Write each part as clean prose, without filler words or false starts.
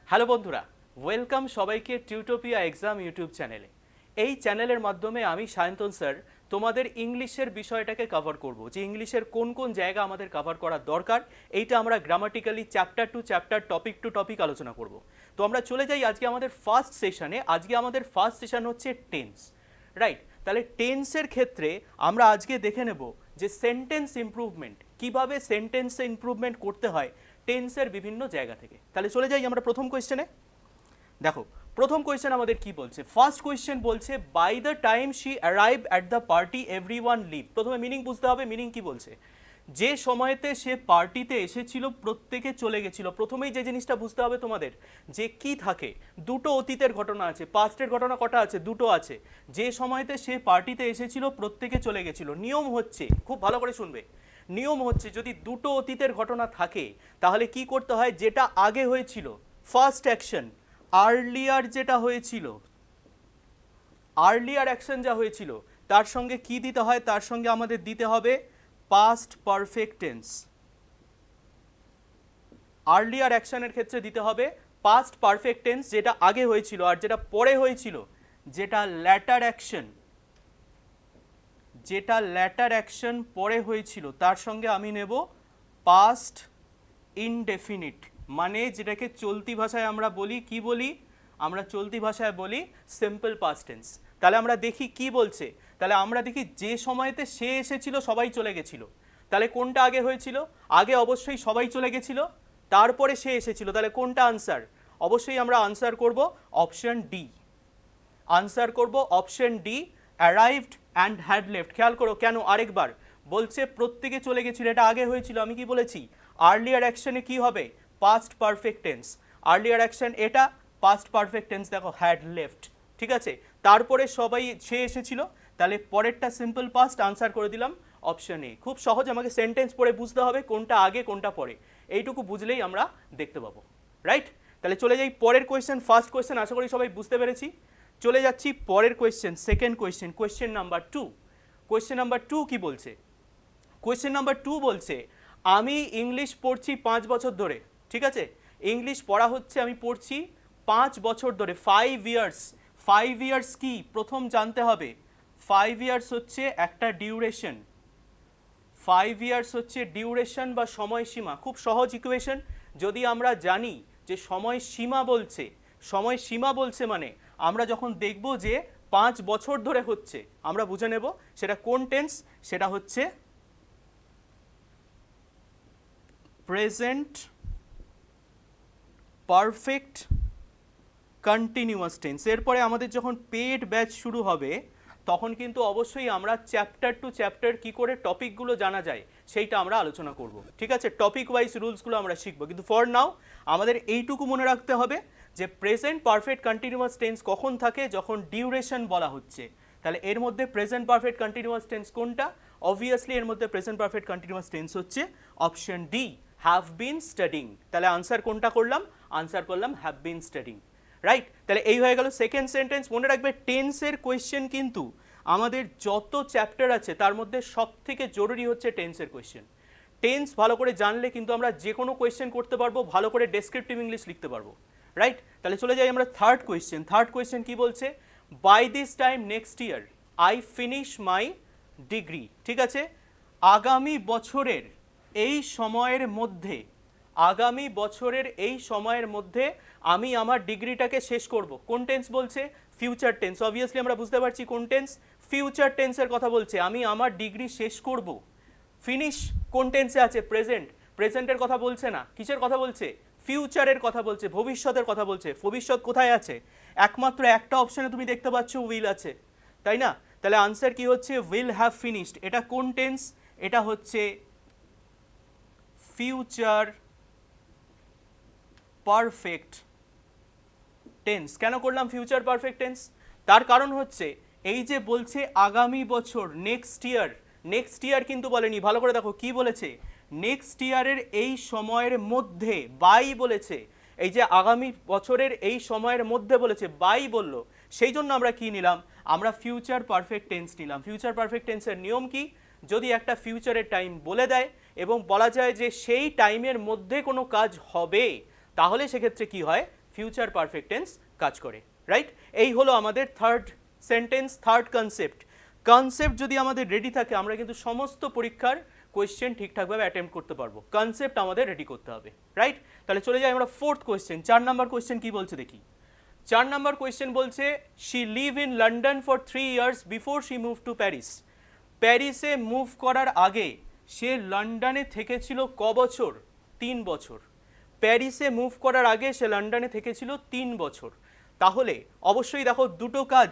Hello বন্ধুরা, welcome সবাইকে Tutopia exam YouTube চ্যানেলে। এই চ্যানেলের মাধ্যমে আমি সায়ন্তন স্যার তোমাদের ইংলিশের বিষয়টাকে কভার করব, যে ইংলিশের কোন কোন জায়গা আমাদের কভার করা দরকার এইটা আমরা grammatically chapter to chapter, topic to topic আলোচনা করব। তো আমরা চলে যাই আজকে আমাদের ফার্স্ট সেশনে। আজকে আমাদের ফার্স্ট সেশন হচ্ছে টেন্স, রাইট? তাহলে টেন্সের ক্ষেত্রে আমরা আজকে দেখে নেব যে সেন্টেন্স ইমপ্রুভমেন্ট, কিভাবে সেন্টেন্সে ইমপ্রুভমেন্ট করতে হয় টেন্সের বিভিন্ন জায়গা থেকে। তাহলে চলে যাই আমরা প্রথম কোয়েশ্চেনে। দেখো প্রথম কোয়েশ্চেন আমাদের কি বলছে। ফার্স্ট কোয়েশ্চেন বলছে by the time she arrive at the party everyone leave. প্রথমে মিনিং বুঝতে হবে, মিনিং কি বলছে। যে সময়তে সে পার্টিতে এসেছিল প্রত্যেকে চলে গেছিল। প্রথমেই যে জিনিসটা বুঝতে হবে তোমাদের, যে কি থাকে, দুটো অতীতের ঘটনা আছে, পাস্টের ঘটনা কটা আছে, দুটো আছে। যে সময়তে সে পার্টিতে এসেছিল প্রত্যেকে চলে গেছিল। নিয়ম হচ্ছে, খুব ভালো করে শুনবে, নিয়ম হচ্ছে যদি দুটো অতীতের ঘটনা থাকে তাহলে কি করতে হয়, যেটা আগে হয়েছিল ফার্স্ট অ্যাকশন, আর্লিয়ার যেটা হয়েছিল, আর্লিয়ার অ্যাকশন যা হয়েছিল তার সঙ্গে কি দিতে হয়, তার সঙ্গে আমাদের দিতে হবে পাস্ট পারফেক্ট টেন্স। আর্লিয়ার অ্যাকশনের ক্ষেত্রে দিতে হবে পাস্ট পারফেক্ট টেন্স, যেটা আগে হয়েছিল। আর যেটা পরে হয়েছিল, যেটা ল্যাটার অ্যাকশন, যেটা ল্যাটার অ্যাকশন পরে হয়েছিল, তার সঙ্গে আমি নেব পাস্ট ইনডেফিনিট, মানে যেটাকে চলতি ভাষায় আমরা বলি, কি বলি আমরা চলতি ভাষায় বলি সিম্পল পাস্ট টেন্স। তাহলে আমরা দেখি কি বলছে। তাহলে আমরা দেখি যে সময়তে সে এসেছিল সবাই চলে গেছিল। তাহলে কোনটা আগে হয়েছিল? আগে অবশ্যই সবাই চলে গেছিল, তারপরে সে এসেছিল। তাহলে কোনটা আনসার? অবশ্যই আমরা আনসার করব অপশন ডি। আনসার করব option D, arrived and had left. খেয়াল করো কেন, আরেকবার বলছে প্রত্যেকে চলে গেছিল, এটা আগে হয়েছিল। আমি কি বলেছি, আর্লিয়ার অ্যাকশনে কি হবে, past perfect tense. Earlier action এটা, পাস্ট পারফেক্ট টেন্স দেখো হ্যাড লেফট, ঠিক আছে। তারপরে সবাই সে এসেছিল, তাহলে পরেরটা সিম্পল পাস্ট। আনসার করে দিলাম অপশন এ। খুব সহজ, আমাকে সেন্টেন্স পড়ে বুঝতে হবে কোনটা আগে কোনটা পরে, এইটুকু বুঝলেই আমরা দেখতে পাবো, রাইট? তাহলে চলে যাই পরের কোয়েশ্চেন। ফার্স্ট কোয়েশ্চেন আশা করি সবাই বুঝতে পেরেছি। চলে যাচ্ছি পরের question, second question, question number 2। Question number 2 কি বলছে? কোয়েশ্চেন নাম্বার 2 বলছে আমি ইংলিশ পড়ছি 5 বছর ধরে, ঠিক আছে। ইংলিশ পড়া হচ্ছে, আমি পড়ছি 5 বছর ধরে, 5 ইয়ার্স। 5 ইয়ার্স কি প্রথম জানতে হবে। 5 ইয়ার্স হচ্ছে একটা ডিউরেশন। 5 ইয়ার্স হচ্ছে ডিউরেশন বা সময়সীমা। খুব সহজ ইকুয়েশন। যদি আমরা জানি যে সময়সীমা বলছে, সময়সীমা বলছে মানে আমরা যখন দেখব যে 5 বছর ধরে হচ্ছে, আমরা বুঝে নেব সেটা কোন টেন্স, সেটা হচ্ছে প্রেজেন্ট পারফেক্ট কন্টিনিউয়াস টেন্স। এরপরে আমাদের যখন পেড ব্যাচ শুরু হবে তখন কিন্তু অবশ্যই আমরা চ্যাপ্টার টু চ্যাপ্টার কি করে টপিকগুলো জানা যায় সেইটা আমরা আলোচনা করব, ঠিক আছে। টপিক ওয়াইজ রুলসগুলো আমরা শিখবো, কিন্তু ফর নাও আমাদের এইটুকু মনে রাখতে হবে যে প্রেজেন্ট পারফেক্ট কন্টিনিউয়াস টেন্স কখন থাকে, যখন ডিউরেশন বলা হচ্ছে। তাহলে এর মধ্যে প্রেজেন্ট পারফেক্ট কন্টিনিউয়াস টেন্স কোনটা? অবভিয়াসলি এর মধ্যে প্রেজেন্ট পারফেক্ট কন্টিনিউয়াস টেন্স হচ্ছে option D, have been studying. তাহলে আনসার কোনটা করলাম? আনসার করলাম হ্যাভ বিন স্টাডিং, রাইট? তাহলে এই হয়ে গেল সেকেন্ড সেন্টেন্স। মনে রাখবে টেন্সের কোয়েশ্চেন কিন্তু আমাদের যত চ্যাপ্টার আছে তার মধ্যে সব থেকে জরুরি হচ্ছে টেন্সের কোয়েশ্চেন। টেন্স ভালো করে জানলে কিন্তু আমরা যে কোনো কোয়েশ্চেন করতে পারবো, ভালো করে ডেসক্রিপটিভ ইংলিশ লিখতে পারবো, রাইট? তাহলে চলে যাই আমরা থার্ড কোয়েশ্চেন। থার্ড কোয়েশ্চেন কি বলছে, by this time next year I finish my degree, ঠিক আছে। আগামী বছরের এই সময়ের মধ্যে, আগামী বছরের এই সময়ের মধ্যে আমি আমার ডিগ্রিটাকে শেষ করব। কোন টেন্স বলছে? Future tense. অবভিয়াসলি আমরা বুঝতে পারছি কোন টেন্স, ফিউচার টেন্সের কথা বলছে। আমি আমার ডিগ্রি শেষ করব। ফিনিশ কোন টেন্সে আছে? প্রেজেন্ট। প্রেজেন্টের কথা বলছে না, কিসের কথা বলছে? ফিউচারের কথা বলছে, ভবিষ্যতের কথা বলছে। ভবিষ্যৎ কোথায় আছে? একমাত্র একটা অপশনে তুমি দেখতে পাচ্ছ উইল আছে, তাই না? তাহলে আনসার কি হচ্ছে? Will have finished. এটা কোন টেন্স? এটা হচ্ছে ফিউচার পারফেক্ট টেন্স। কেন করলাম ফিউচার পারফেক্ট টেন্স? তার কারণ হচ্ছে এই যে বলছে আগামী বছর, নেক্সট ইয়ার, নেক্সট ইয়ার কিন্তু বলেনি, ভালো করে দেখো কি বলেছে, নেক্সট ইয়ারের এই সময়ের মধ্যে, বাই বলেছে। এই যে আগামী বছরের এই সময়ের মধ্যে বলেছে, বাই বললো, সেই জন্য আমরা কি নিলাম? আমরা ফিউচার পারফেক্ট টেন্স নিলাম। ফিউচার পারফেক্ট টেন্সের নিয়ম কি? যদি একটা ফিউচারের টাইম বলে দেয় এবং বলা যায় যে সেই টাইমের মধ্যে কোনো কাজ হবে, তাহলে সেক্ষেত্রে কি হয়, ফিউচার পারফেক্ট টেন্স কাজ করে, রাইট? এই হলো আমাদের third sentence, third concept. Concept যদি আমাদের রেডি থাকে আমরা কিন্তু সমস্ত পরীক্ষার কোয়েশ্চেন ঠিকঠাকভাবে অ্যাটেম্প করতে পারবো। কনসেপ্ট আমাদের রেডি করতে হবে, রাইট? তাহলে চলে যাই আমরা ফোর্থ কোয়েশ্চেন। 4 নাম্বার কোয়েশ্চেন কি বলছে দেখি। 4 নাম্বার কোয়েশ্চেন বলছে she live in London for 3 years before she move to Paris. প্যারিসে মুভ করার আগে সে লন্ডনে থেকেছিল ক বছর? 3 বছর। প্যারিসে মুভ করার আগে সে লন্ডনে থেকেছিল 3 বছর। তাহলে অবশ্যই দেখো দুটো কাজ,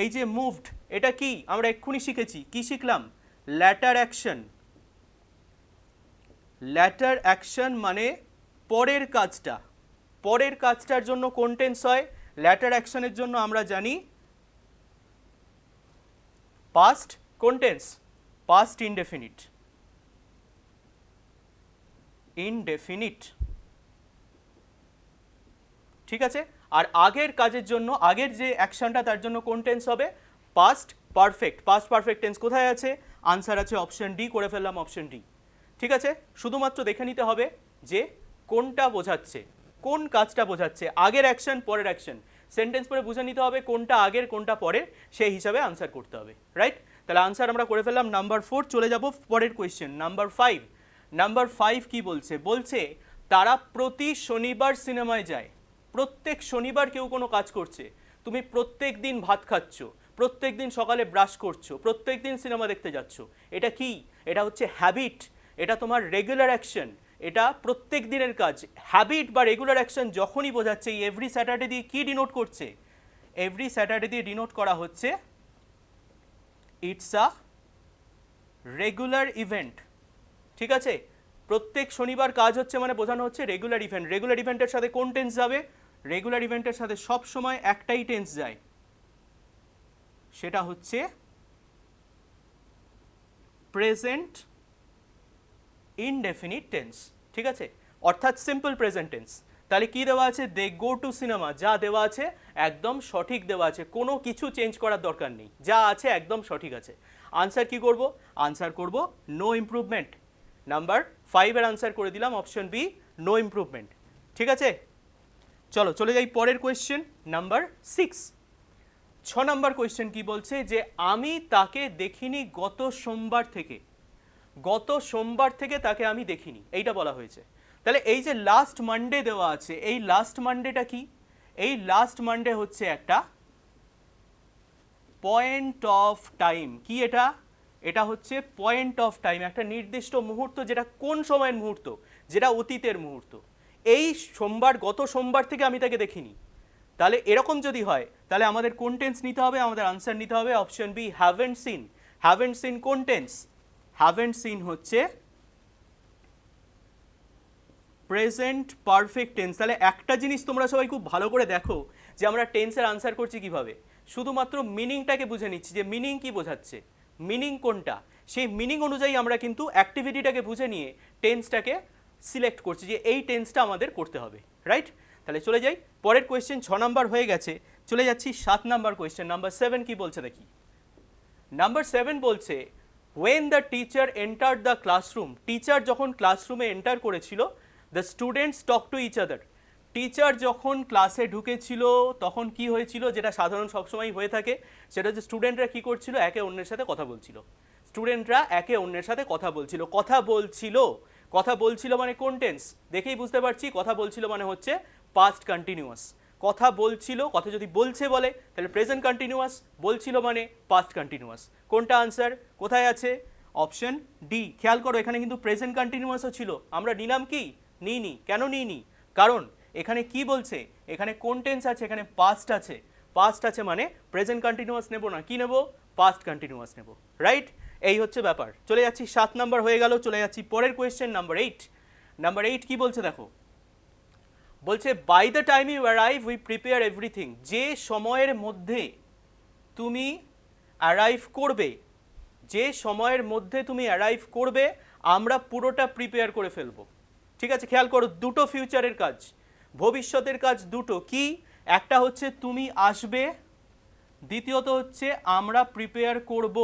এই যে মুভড, এটা কি আমরা এক্ষুনি শিখেছি, কি শিখলাম? Letter action. ল্যাটার অ্যাকশন মানে পরের কাজটা, পরের কাজটার জন্য কোন টেন্স হয়? ল্যাটার অ্যাকশনের জন্য আমরা জানি পাস্ট কোন টেন্স? Past indefinite. ইনডেফিনিট, ঠিক আছে? আর আগের কাজের জন্য, আগের যে অ্যাকশনটা তার জন্য কোন টেন্স হবে? Past perfect. Past perfect tense কোথায় আছে? আনসার আছে অপশন ডি, করে ফেললাম অপশন ডি। ঠিক আছে, শুধুমাত্র দেখে নিতে হবে যে কোনটা বোঝাচ্ছে, কোন কাজটা বোঝাচ্ছে, আগের অ্যাকশন পরের অ্যাকশন। সেন্টেন্স পরে বুঝে নিতে হবে কোনটা আগের কোনটা পরের, সেই হিসাবে আনসার করতে হবে, রাইট? তাহলে আনসার আমরা করে ফেললাম নাম্বার 4। চলে যাব পরের কোয়েশ্চেন নাম্বার 5। নাম্বার 5 কি বলছে? বলছে তারা প্রতি শনিবার সিনেমায় যায়। প্রত্যেক শনিবার কেউ কোনো কাজ করছে। তুমি প্রত্যেক দিন ভাত খাচ্ছ, প্রত্যেক দিন সকালে ব্রাশ করছো, প্রত্যেক দিন সিনেমা দেখতে যাচ্ছ। এটা কি? এটা হচ্ছে হ্যাবিট, এটা তোমার রেগুলার অ্যাকশন, এটা প্রত্যেক দিনের কাজ। হ্যাবিট বা রেগুলার অ্যাকশন যখনই বোঝাচ্ছে, এই এভরি স্যাটারডে দিয়ে কি ডিনোট করছে? এভরি স্যাটারডে দিয়ে ডিনোট করা হচ্ছে ইটস আ রেগুলার ইভেন্ট। ঠিক আছে, প্রত্যেক শনিবার কাজ হচ্ছে মানে বোঝানো হচ্ছে রেগুলার ইভেন্ট। রেগুলার ইভেন্টের সাথে কোন টেন্স যাবে? রেগুলার ইভেন্টের সাথে সব সময় একটাই টেন্স যায়, সেটা হচ্ছে প্রেজেন্ট ইনডেফিনিট টেন্স। ঠিক আছে, অর্থাৎ সিম্পল প্রেজেন্ট টেন্স। তাহলে কি দেওয়া আছে? দে গো টু সিনেমা। যা দেওয়া আছে একদম সঠিক দেওয়া আছে, কোনো কিছু চেঞ্জ করার দরকার নেই, যা আছে একদম সঠিক আছে। আনসার কি করব? আনসার করব নো ইমপ্রুভমেন্ট। নাম্বার 5 এর আনসার করে দিলাম অপশন বি, নো ইমপ্রুভমেন্ট। ঠিক আছে, চলো চলে যাই পরের কোয়েশ্চেন নাম্বার 6। 6 নাম্বার কোয়েশ্চেন কি বলছে? যে আমি তাকে দেখিনি গত সোমবার থেকে। গত সোমবার থেকে তাকে আমি দেখিনি, এইটা বলা হয়েছে। তাহলে এই যে লাস্ট মানডে দেওয়া আছে, এই লাস্ট মানডেটা কি? এই লাস্ট মানডে হচ্ছে একটা পয়েন্ট অফ টাইম। কি এটা? এটা হচ্ছে পয়েন্ট অফ টাইম, একটা নির্দিষ্ট মুহূর্ত, যেটা কোন সময়ের মুহূর্ত? যেটা অতীতের মুহূর্ত। এই সোমবার, গত সোমবার থেকে আমি তাকে দেখিনি। তাহলে এরকম যদি হয় তাহলে আমাদের কোন টেন্স নিতে হবে? আমাদের আনসার নিতে হবে option B, haven't seen. Haven't seen কোন টেন্স? হ্যাভেন্ট সিন হচ্ছে প্রেজেন্ট পারফেক্ট টেন্স। তাহলে একটা জিনিস তোমরা সবাই খুব ভালো করে দেখো যে আমরা টেন্সের আনসার করছি কিভাবে। শুধুমাত্র মিনিংটাকে বুঝে নিচ্ছি যে মিনিং কি বোঝাচ্ছে, মিনিং কোনটা, সেই মিনিং অনুযায়ী আমরা কিন্তু অ্যাক্টিভিটিটাকে বুঝে নিয়ে টেন্সটাকে সিলেক্ট করছি যে এই টেন্সটা আমাদের করতে হবে, রাইট? তাহলে চলে যাই পরের কোয়েশ্চেন। 6 নাম্বার হয়ে গেছে, চলে যাচ্ছি 7 নাম্বার কোয়েশ্চেন। নাম্বার 7 কি বলছে দেখি। নাম্বার 7 বলছে when the teacher entered the classroom, teacher যখন ক্লাসরুমে এন্টার করেছিল, the students talk to each other, teacher যখন ক্লাসে ঢুকেছিল তখন কি হয়েছিল? যেটা সাধারণ সবসময় হয়ে থাকে, সেটা হচ্ছে স্টুডেন্টরা কি করছিল? একে অন্যের সাথে কথা বলছিল। স্টুডেন্টরা একে অন্যের সাথে কথা বলছিল। কথা বলছিল, কথা বলছিল মানে কোন টেন্স? দেখেই বুঝতে পারছি কথা বলছিল মানে হচ্ছে পাস্ট কন্টিনিউয়াস। কথা বলছিল, কথা যদি বলছে বলে তাহলে প্রেজেন্ট কন্টিনিউয়াস, বলছিল মানে পাস্ট কন্টিনিউয়াস। কোনটা আনসার কোথায় আছে? Option D. খেয়াল করো এখানে কিন্তু প্রেজেন্ট কন্টিনিউয়াসও ছিল, আমরা নিলাম কি? নিইনি। কেন নিইনি? কারণ এখানে কি বলছে? এখানে কোন টেন্স আছে? এখানে পাস্ট আছে। পাস্ট আছে মানে প্রেজেন্ট কন্টিনিউয়াস নেব না, কি নেব? পাস্ট কন্টিনিউয়াস নেব, রাইট? এই হচ্ছে ব্যাপার। চলে যাচ্ছি 7 নাম্বার হয়ে গেল, চলে যাচ্ছি পরের কোয়েশ্চেন নাম্বার 8। নাম্বার 8 কি বলছে দেখো। বলছে by the time you arrive we prepare everything. যে সময়ের মধ্যে তুমি অ্যারাইভ করবে, যে সময়ের মধ্যে তুমি অ্যারাইভ করবে আমরা পুরোটা প্রিপেয়ার করে ফেলবো। ঠিক আছে, খেয়াল করো দুটো ফিউচারের কাজ, ভবিষ্যতের কাজ দুটো। কি? একটা হচ্ছে তুমি আসবে, দ্বিতীয়ত হচ্ছে আমরা প্রিপেয়ার করব।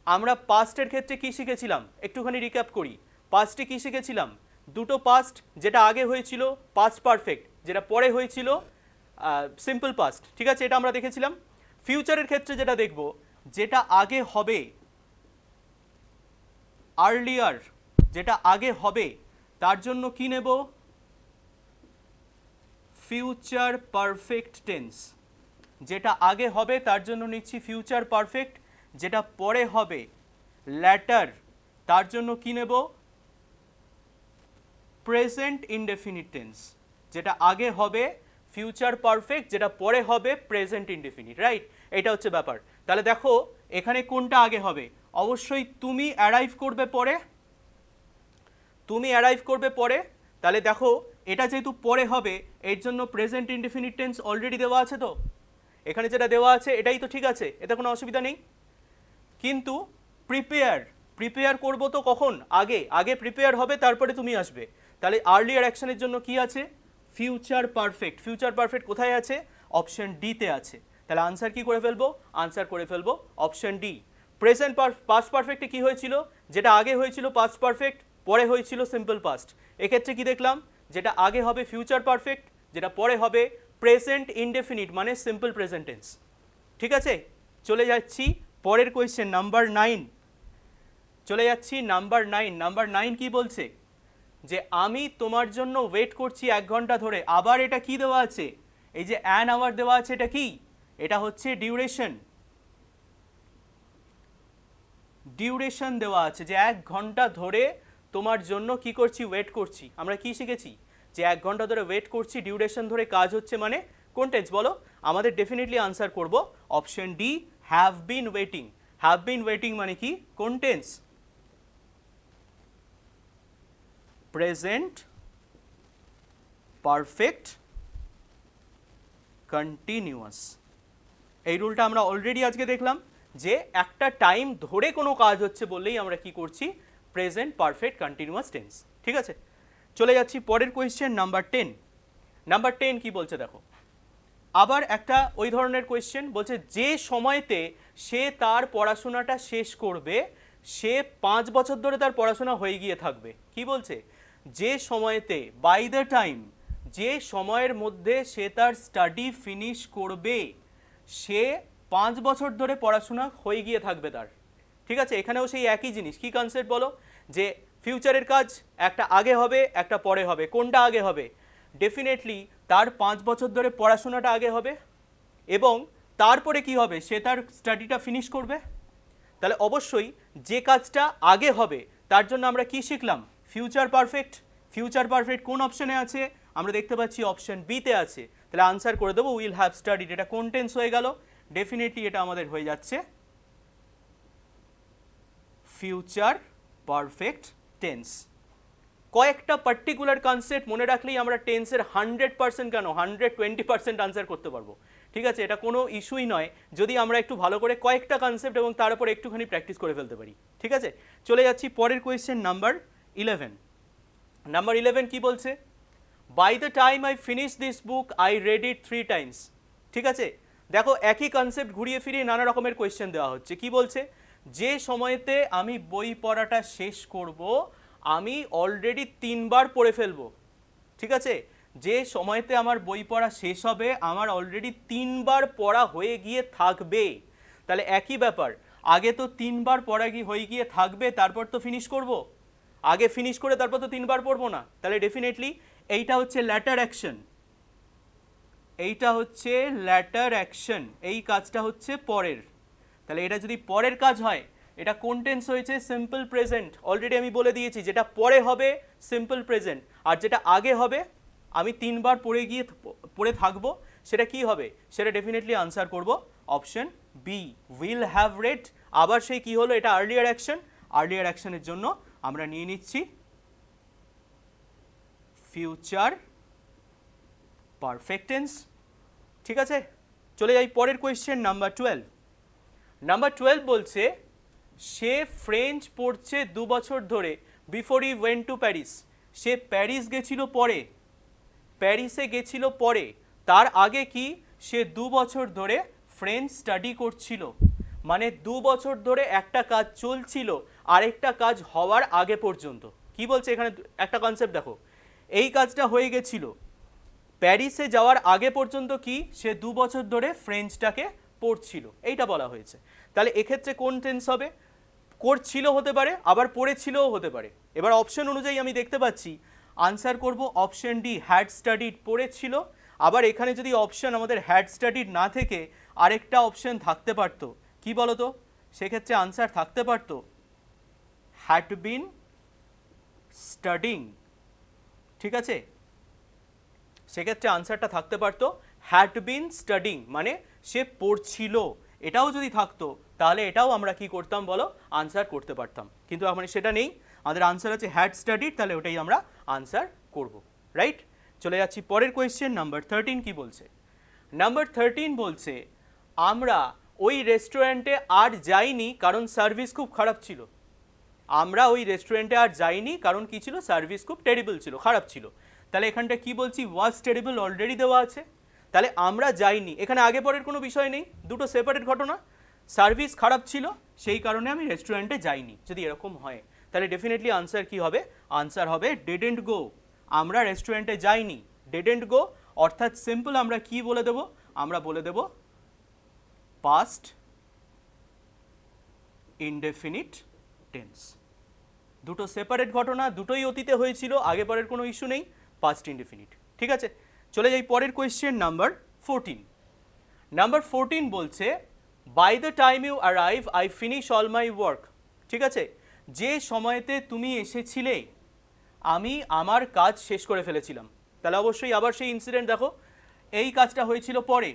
আমরা পাস্টের ক্ষেত্রে কি শিখেছিলাম একটুখানি রিক্যাপ করি। পাস্টে কি শিখেছিলাম? দুটো পাস্ট, যেটা আগে হয়েছিল পাস্ট পারফেক্ট, যেটা পরে হয়েছিল সিম্পল পাস্ট, ঠিক আছে, এটা আমরা দেখেছিলাম। ফিউচারের ক্ষেত্রে যেটা দেখব, যেটা আগে হবে, আর্লিয়ার, যেটা আগে হবে তার জন্য কি নেব? Future perfect tense. যেটা আগে হবে তার জন্য নিচ্ছি ফিউচার পারফেক্ট, যেটা পরে হবে ল্যাটার, তার জন্য কি নেব? Present indefinite tense. যেটা আগে হবে ফিউচার পারফেক্ট, যেটা পরে হবে প্রেজেন্ট ইনডেফিনিট, রাইট? এটা হচ্ছে ব্যাপার। তাহলে দেখো এখানে কোনটা আগে হবে? অবশ্যই তুমি অ্যারাইভ করবে পরে, তুমি অ্যারাইভ করবে পরে। তাহলে দেখো এটা যেহেতু পরে হবে, এর জন্য প্রেজেন্ট ইনডেফিনিট টেন্স অলরেডি দেওয়া আছে, তো এখানে যেটা দেওয়া আছে এটাই তো ঠিক আছে, এতে কোনো অসুবিধা নেই। কিন্তু প্রিপেয়ার করবো তো কখন? আগে প্রিপেয়ার হবে, তারপরে তুমি আসবে। তাহলে আর্লিয়ার অ্যাকশনের জন্য কি আছে? Future perfect. ফিউচার পারফেক্ট কোথায় আছে? অপশন ডিতে আছে। তাহলে আনসার কি করে ফেলবো? আনসার করে ফেলবো অপশন ডি। প্রেজেন্ট পাস্ট পারফেক্টে কি হয়েছিল? যেটা আগে হয়েছিল পাস্ট পারফেক্ট, পরে হয়েছিল সিম্পল পাস্ট। এক্ষেত্রে কি দেখলাম? যেটা আগে হবে ফিউচার পারফেক্ট, যেটা পরে হবে প্রেজেন্ট ইনডেফিনিট মানে সিম্পল প্রেজেন্ট টেন্স। ঠিক আছে, চলে যাচ্ছি পরের কোয়েশ্চেন নাম্বার 9। চলে যাচ্ছি নাম্বার 9। নাম্বার 9 কি বলছে? যে আমি তোমার জন্য ওয়েট করছি 1 ঘন্টা ধরে। আবার এটা কি দেওয়া আছে? এই যে অ্যান আওয়ার দেওয়া আছে, এটা কি? এটা হচ্ছে ডিউরেশন। ডিউরেশন দেওয়া আছে যে 1 ঘন্টা ধরে তোমার জন্য কি করছি? ওয়েট করছি। আমরা কি শিখেছি? যে 1 ঘন্টা ধরে ওয়েট করছি, ডিউরেশন ধরে কাজ হচ্ছে, মানে কোন টেন্স বলো? আমাদের ডেফিনেটলি আনসার করব option D, have been waiting. Have been waiting মানে কি? কোন টেন্স? Present perfect continuous. এই রুলটা আমরা অলরেডি আজকে দেখলাম, যে একটা টাইম ধরে কোনো কাজ হচ্ছে বললেই আমরা কি করছি? Present perfect continuous tense. ঠিক আছে, চলে যাচ্ছি পরের কোয়েশ্চেন নাম্বার 10। নাম্বার 10 কি বলছে দেখো, আবার একটা ওই ধরনের কোয়েশ্চেন বলছে, যে সময়তে সে তার পড়াশোনাটা শেষ করবে সে 5 বছর ধরে তার পড়াশোনা হয়ে গিয়ে থাকবে। কি বলছে? যে সময়তে, বাই দ্য টাইম, যে সময়ের মধ্যে সে তার স্টাডি ফিনিশ করবে সে 5 বছর ধরে পড়াশোনা হয়ে গিয়ে থাকবে তার। ঠিক আছে, এখানেও সেই একই জিনিস। কি কনসেপ্ট বলো? যে ফিউচারের কাজ একটা আগে হবে একটা পরে হবে। কোনটা আগে হবে? ডেফিনেটলি তার 5 বছর ধরে পড়াশোনাটা আগে হবে, এবং তারপরে কি হবে? সে তার স্টাডিটা ফিনিশ করবে। তাহলে অবশ্যই যে কাজটা আগে হবে তার জন্য আমরা কি শিখলাম? Future perfect. ফিউচার পারফেক্ট কোন অপশনে আছে? আমরা দেখতে পাচ্ছি অপশন বিতে আছে। তাহলে আনসার করে দেবো উইল হ্যাভ স্টাডিড। এটা কোন টেন্স হয়ে গেল? ডেফিনেটলি এটা আমাদের হয়ে যাচ্ছে ফিউচার পারফেক্ট টেন্স। কয়েকটা পার্টিকুলার কনসেপ্ট মনে রাখলেই আমরা টেন্সের 100% কেন 120% আনসার করতে পারবো। ঠিক আছে, এটা কোনো ইস্যুই নয় যদি আমরা একটু ভালো করে কয়েকটা কনসেপ্ট এবং তার উপর একটুখানি প্র্যাকটিস করে ফেলতে পারি। ঠিক আছে, চলে যাচ্ছি পরের কোয়েশ্চেন নাম্বার 11। নাম্বার 11 কি বলছে? By the time I finish this book I read it 3 times. ঠিক আছে, দেখো একই কনসেপ্ট ঘুরিয়ে ফিরিয়ে নানা রকমের কোয়েশ্চেন দেওয়া হচ্ছে। কি বলছে? যে সময়তে আমি বই পড়াটা শেষ করব আমি অলরেডি 3 বার পড়ে ফেলবো। ঠিক আছে, যে সময়তে আমার বই পড়া শেষ হবে আমার অলরেডি 3 বার পড়া হয়ে গিয়ে থাকবে। তাহলে একই ব্যাপার, আগে তো 3 বার পড়া হয়ে গিয়ে থাকবে, তারপর তো ফিনিশ করব। আগে ফিনিশ করে তারপর তো 3 বার পড়বো না। তাহলে ডেফিনেটলি এইটা হচ্ছে ল্যাটার অ্যাকশন। এইটা হচ্ছে ল্যাটার অ্যাকশন, এই কাজটা হচ্ছে পরের। তাহলে এটা যদি পরের কাজ হয়, এটা কোন টেন্স হয়েছে? Simple present. অলরেডি আমি বলে দিয়েছি যেটা পরে হবে সিম্পল প্রেজেন্ট, আর যেটা আগে হবে আমি 3 বার পড়ে থাকবো সেটা কি হবে? সেটা ডেফিনেটলি আনসার করব option B, will have read. আবার সেই কি হলো? এটা আর্লিয়ার অ্যাকশন। আর্লিয়ার অ্যাকশনের জন্য আমরা নিয়ে নিচ্ছি ফিউচার পারফেক্ট টেন্স। ঠিক আছে, চলে যাই পরের কোয়েশ্চেন নাম্বার 12। নাম্বার 12 বলছে, সে ফ্রেঞ্চ পড়ছে 2 বছর ধরে before he went to Paris. Say Paris গেছিল পরে, প্যারিসে গেছিল পরে, তার আগে কি? সে 2 বছর ধরে ফ্রেঞ্চ স্টাডি করছিল। মানে 2 বছর ধরে একটা কাজ চলছিল আরেকটা কাজ হওয়ার আগে পর্যন্ত। কি বলছে এখানে একটা কনসেপ্ট দেখো, এই কাজটা হয়ে গেছিল প্যারিসে যাওয়ার আগে পর্যন্ত, কি সে 2 বছর ধরে ফ্রেঞ্চটাকে পড়ছিল, এইটা বলা হয়েছে। তাহলে এক্ষেত্রে কোন টেন্স হবে? করছিল হতে পারে, আবার পড়েছিলও হতে পারে। এবার অপশন অনুযায়ী আমি দেখতে পাচ্ছি আনসার করব অপশন ডি, হ্যাড স্টাডিড, পড়েছিল। আবার এখানে যদি অপশন আমাদের হ্যাড স্টাডিড না থেকে আরেকটা অপশন থাকতে পারত, কি বলতো? সেক্ষেত্রে আনসার থাকতে পারত হ্যাড বিন স্টাডিং। ঠিক আছে, সেক্ষেত্রে আনসারটা থাকতে পারতো হ্যাড বিন স্টাডিং, মানে সে পড়ছিল। এটাও যদি থাকতো তাহলে এটাও আমরা কি করতাম বলো? আনসার করতে পারতাম। কিন্তু মানে সেটা নেই, আমাদের আনসার আছে হ্যাড স্টাডিড, তাহলে ওটাই আমরা আনসার করব। রাইট, চলে যাচ্ছি পরের কোয়েশ্চেন নাম্বার 13 কি বলছে। নাম্বার 13 বলছে আমরা ওই রেস্টুরেন্টে আর যাইনি কারণ সার্ভিস খুব খারাপ ছিল। আমরা ওই রেস্টুরেন্টে আর যাইনি কারণ কি ছিল? সার্ভিস খুব টেরিবল ছিল, খারাপ ছিল। তাহলে এখানটা কি বলছি? ওয়াজ টেরিবল অলরেডি দেওয়া আছে, তাহলে আমরা যাইনি, এখানে আগে পরের কোনো বিষয় নেই, দুটো সেপারেট ঘটনা। সার্ভিস খারাপ ছিল সেই কারণে আমি রেস্টুরেন্টে যাইনি, যদি এরকম হয় তাহলে ডেফিনেটলি আনসার কি হবে? আনসার হবে ডিডন্ট গো। আমরা রেস্টুরেন্টে যাইনি, ডিডন্ট গো, অর্থাৎ সিম্পল আমরা কি বলে দেব? আমরা বলে দেব পাস্ট ইনডেফিনিট টেন্স। দুটো সেপারেট ঘটনা, দুটোই অতীতে হয়েছিল, আগে পরের কোনো ইস্যু নেই, পাস্ট ইনডেফিনিট। ঠিক আছে, চলে যাই পরের কোয়েশ্চেন নাম্বার 14। নাম্বার 14 বলছে by the time you arrive I finish all my work. ঠিক আছে, যে সময়তে তুমি এসেছিলে আমি আমার কাজ শেষ করে ফেলেছিলাম। তাহলে অবশ্যই আবার সেই ইনসিডেন্ট দেখো, এই কাজটা হয়েছিল পরে।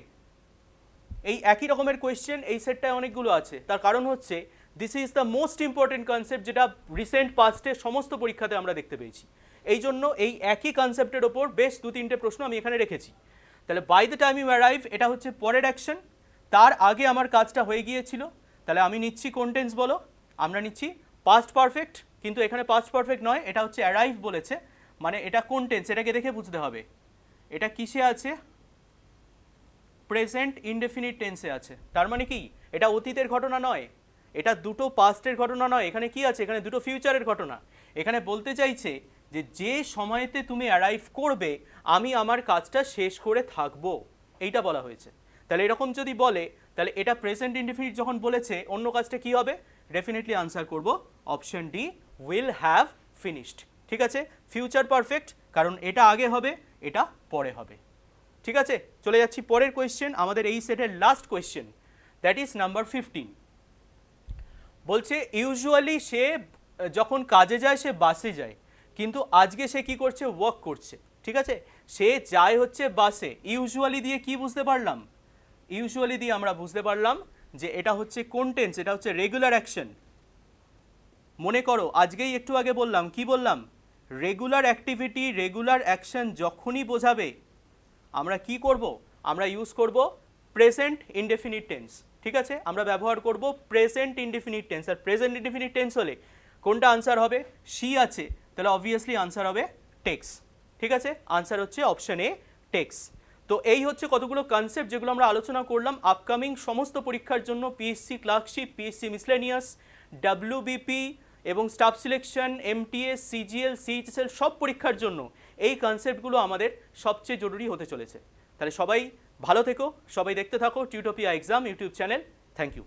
এই একই রকমের কোয়েশ্চেন এই সেটটায় অনেকগুলো আছে, তার কারণ হচ্ছে this is the most important concept, যেটা রিসেন্ট পাস্টে সমস্ত পরীক্ষাতে আমরা দেখতে পেয়েছি। এই জন্য এই একই কনসেপ্টের ওপর বেশ 2-3টে প্রশ্ন আমি এখানে রেখেছি। তাহলে by the time you arrive এটা হচ্ছে পরের অ্যাকশন, তার আগে আমার কাজটা হয়ে গিয়েছিল। তাহলে আমি নিচ্ছি কোন টেন্স বলো? আমরা নিচ্ছি পাস্ট পারফেক্ট, কিন্তু এখানে পাস্ট পারফেক্ট নয়, এটা হচ্ছে অ্যারাইভ বলেছে, মানে এটা কোন টেন্স এটাকে দেখে বুঝতে হবে। এটা কিসে আছে? প্রেজেন্ট ইনডেফিনিট টেন্সে আছে। তার মানে কি এটা অতীতের ঘটনা নয়, এটা দুটো পাস্টের ঘটনা নয়, এখানে কি আছে? এখানে দুটো ফিউচারের ঘটনা। এখানে বলতে চাইছে যে যে সময়তে তুমি অ্যারাইভ করবে আমি আমার কাজটা শেষ করে থাকবো, এইটা বলা হয়েছে। তাহলে এরকম যদি বলে তাহলে এটা প্রেজেন্ট ইনডেফিনিট যখন বলেছে অন্য কাজটা কি হবে? ডেফিনেটলি আনসার করব option D, will have finished. ঠিক আছে, ফিউচার পারফেক্ট, কারণ এটা আগে হবে এটা পরে হবে। ঠিক আছে, চলে যাচ্ছি পরের কোয়েশ্চেন, আমাদের এই সেটের last question, that is number 15। বলছে ইউজুয়ালি সে যখন কাজে যায় সে বাসে যায়, কিন্তু আজকে সে কি করছে? ওয়াক করছে। ঠিক আছে, সে যায় হচ্ছে বাসে। ইউজুয়ালি দিয়ে কি বুঝতে পারলাম? ইউজুয়ালি দিয়ে আমরা বুঝতে পারলাম যে এটা হচ্ছে কোন টেন্স? এটা হচ্ছে রেগুলার অ্যাকশন। মনে করো আজকেই একটু আগে বললাম, কি বললাম? রেগুলার অ্যাক্টিভিটি, রেগুলার অ্যাকশন যখনই বোঝাবে আমরা কি করব? আমরা ইউজ করব প্রেজেন্ট ইনডেফিনিট টেন্স। ঠিক আছে, আমরা ব্যবহার করব প্রেজেন্ট ইনডেফিনিট টেন্স। আর প্রেজেন্ট ইনডেফিনিট টেন্স হলে কোনটা আনসার হবে? সি আছে, তাহলে অবভিয়াসলি আনসার হবে টেক্স। ঠিক আছে, আনসার হচ্ছে অপশন এ টেক্স। তো এই হচ্ছে কতগুলো কনসেপ্ট যেগুলো আমরা আলোচনা করলাম আপকামিং সমস্ত পরীক্ষার জন্য, PSC clerkship, PSC miscellaneous, WBP এবং staff selection, MTS, CGL, CHSL সব পরীক্ষার জন্য এই কনসেপ্টগুলো আমাদের সবচেয়ে জরুরি হতে চলেছে। তাহলে সবাই ভালো থেকো, সবাই দেখতে থাকো Tutopia exam YouTube channel. Thank you.